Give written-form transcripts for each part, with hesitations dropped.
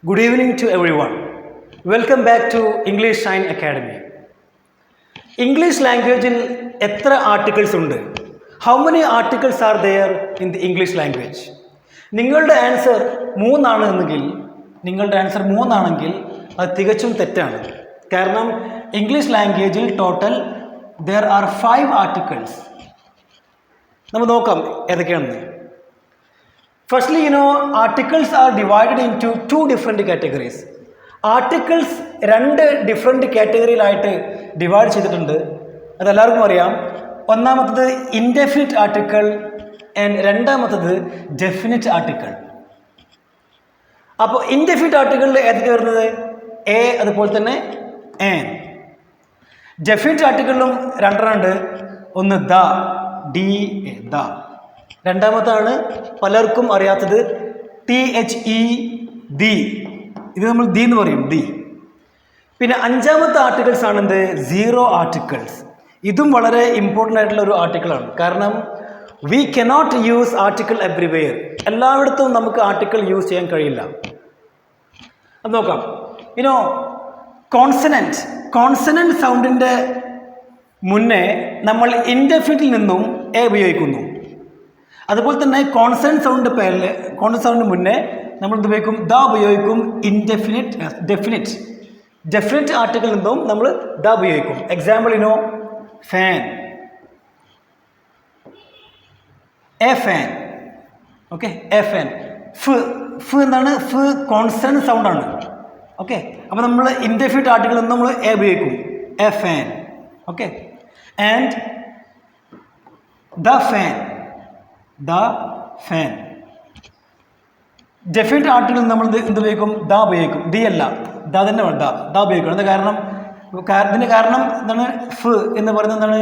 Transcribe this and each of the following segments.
Good evening to everyone. Welcome back to English Shine Academy. English language il etra articles undu? How many articles are there in the English language? നിങ്ങളുടെ answer 3 ആണെന്നെങ്കിൽ അത് തികച്ചും തെറ്റാണ്. കാരണം English ലാംഗ്വേജിൽ total there are 5 articles. നമുക്ക് നോക്കാം ഏതൊക്കെയാണെന്ന്. Firstly, articles are divided into 2 different categories. Articles 2 different കാറ്റഗറിയിലായിട്ട് divide ചെയ്തിട്ടുണ്ട്. അതെല്ലാവർക്കും അറിയാം. ഒന്നാമത്തത് ഇൻഡെഫിനിറ്റ് ആർട്ടിക്കിൾ ആൻഡ് രണ്ടാമത്തത് ഡെഫിനിറ്റ് ആർട്ടിക്കിൾ. അപ്പോൾ ഇൻഡെഫിനിറ്റ് ആർട്ടിക്കിളിൽ ഏതൊക്കെ വരുന്നത്? എ, അതുപോലെ തന്നെ ആൻ. ഡെഫിനിറ്റ് ആർട്ടിക്കിളിലും രണ്ടെണ്ണമുണ്ട്. ഒന്ന് ദ, ഡി എ, ദ. രണ്ടാമത്താണ് പലർക്കും അറിയാത്തത് THE, ദി. ഇത് നമ്മൾ ദി എന്ന് പറയും, ദി. പിന്നെ അഞ്ചാമത്തെ ആർട്ടിക്കിൾസ് ആണെന്ത്? Zero articles. ഇതും വളരെ ഇമ്പോർട്ടൻ്റ് ആയിട്ടുള്ള ഒരു ആർട്ടിക്കിളാണ്. കാരണം we cannot use article everywhere. എല്ലായിടത്തും നമുക്ക് ആർട്ടിക്കിൾ യൂസ് ചെയ്യാൻ കഴിയില്ല. അത് നോക്കാം. കോൺസനൻറ്റ് സൗണ്ടിൻ്റെ മുന്നേ നമ്മൾ ഇൻഡെഫിനിറ്റിൽ നിന്നും എ ഉപയോഗിക്കുന്നു. അതുപോലെ തന്നെ കോൺസണന്റ് സൗണ്ടിന് മുന്നേ നമ്മൾ എന്ത് ഉപയോഗിക്കും? ദ ഉപയോഗിക്കും. ഡെഫിനിറ്റ് ആർട്ടിക്കിളിൽ നിന്നും നമ്മൾ ദ ഉപയോഗിക്കും. Example fan, a fan. Okay, a fan. ഫ് എന്താണ്? ഫ് കോൺസണന്റ് സൗണ്ടാണ്. ഓക്കെ, അപ്പോൾ നമ്മൾ ഇൻഡെഫിനിറ്റ് ആർട്ടിക്കിളിൽ നിന്നും നമ്മൾ എ ഉപയോഗിക്കും. A fan. Okay, and the fan. Definite article നമ്മൾ എന്ത് ഉപയോഗിക്കും? ദ ഉപയോഗിക്കും. ദി അല്ല, ദ തന്നെ വേണ്ട, ദ ഉപയോഗിക്കണം. എന്താ കാരണം? ഇതിന് കാരണം എന്താണ്? ഫ് എന്ന് പറയുന്നത് എന്താണ്?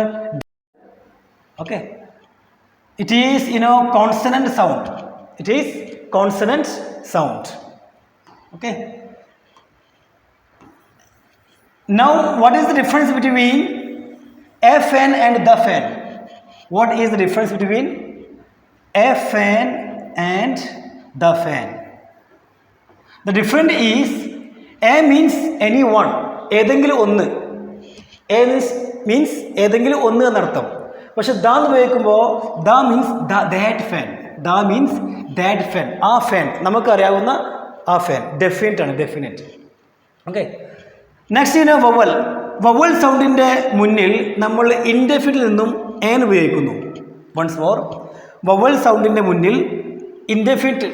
Okay, it is consonant sound. Okay, now what is the difference between A fan and the fan? What is the difference between a fan and the fan? The difference is a means anyone, ഏതെങ്കിലും ഒന്ന്. A means ഏതെങ്കിലും ഒന്ന് എന്നർത്ഥം. പക്ഷെ the എന്ന് ഉപയോഗിക്കുമ്പോൾ the means that fan. ആ fan നമുക്കറിയാവുന്ന ആ ഫാൻ ഡെഫിനറ്റ് ആണ്. ഓക്കെ, നെക്സ്റ്റ് വവൽ സൗണ്ടിൻ്റെ മുന്നിൽ നമ്മൾ ഇൻഡെഫിനിറ്റിൽ നിന്നും ഏൻ ഉപയോഗിക്കുന്നു. വൺസ് മോർ, വവൽ സൗണ്ടിൻ്റെ മുന്നിൽ ഇൻഡെഫിനിറ്റ്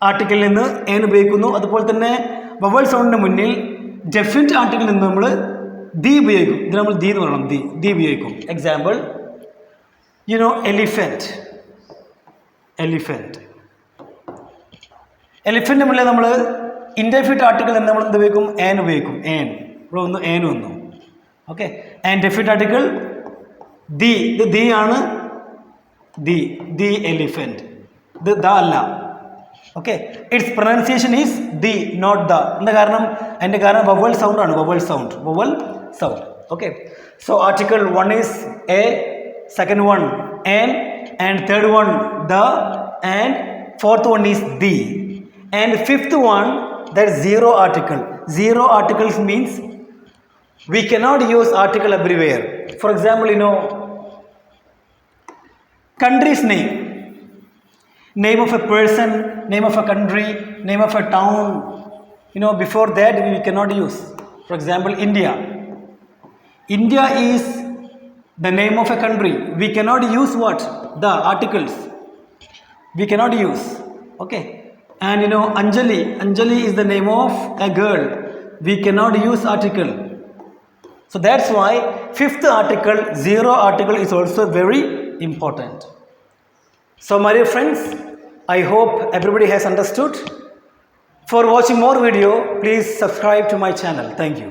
ആർട്ടിക്കിളിൽ നിന്ന് ഏൻ ഉപയോഗിക്കുന്നു. അതുപോലെ തന്നെ വവൽ സൗണ്ടിൻ്റെ മുന്നിൽ ഡെഫിനിറ്റ് ആർട്ടിക്കിളിൽ നിന്ന് നമ്മൾ ദി ഉപയോഗിക്കും. ഇത് നമ്മൾ ദി എന്ന് പറയണം. ദി ഉപയോഗിക്കും. എക്സാമ്പിൾ എലിഫൻറ്റ് മുന്നിൽ നമ്മൾ ഇൻഡെഫിനിറ്റ് ആർട്ടിക്കിൾ എന്ന് നമ്മൾ എന്ത് ഉപയോഗിക്കും? ഏൻ ഉപയോഗിക്കും. ഏൻ. ഇവിടെ ഒന്ന് ഏൻ വന്നു. Okay, and definite article the. ഇത് ദി ആണ്. The elephant. ഇത് ദ അല്ല. Okay, it's pronunciation is the, not the. എന്താ കാരണം? അതിൻ്റെ കാരണം വവൽ സൗണ്ട് ആണ്. Vowel sound. Okay, so article 1 is a, second one an, and third one the, and fourth one is the, and fifth one that zero articles means we cannot use article everywhere. For example, country's name of a person, name of a country, name of a town, before that we cannot use. For example, India is the name of a country. We cannot use what? The articles we cannot use. Okay, and Anjali is the name of a girl. We cannot use article. So that's why fifth article, zero article, is also very important. So my dear friends, I hope everybody has understood. For watching more video, please subscribe to my channel. Thank you.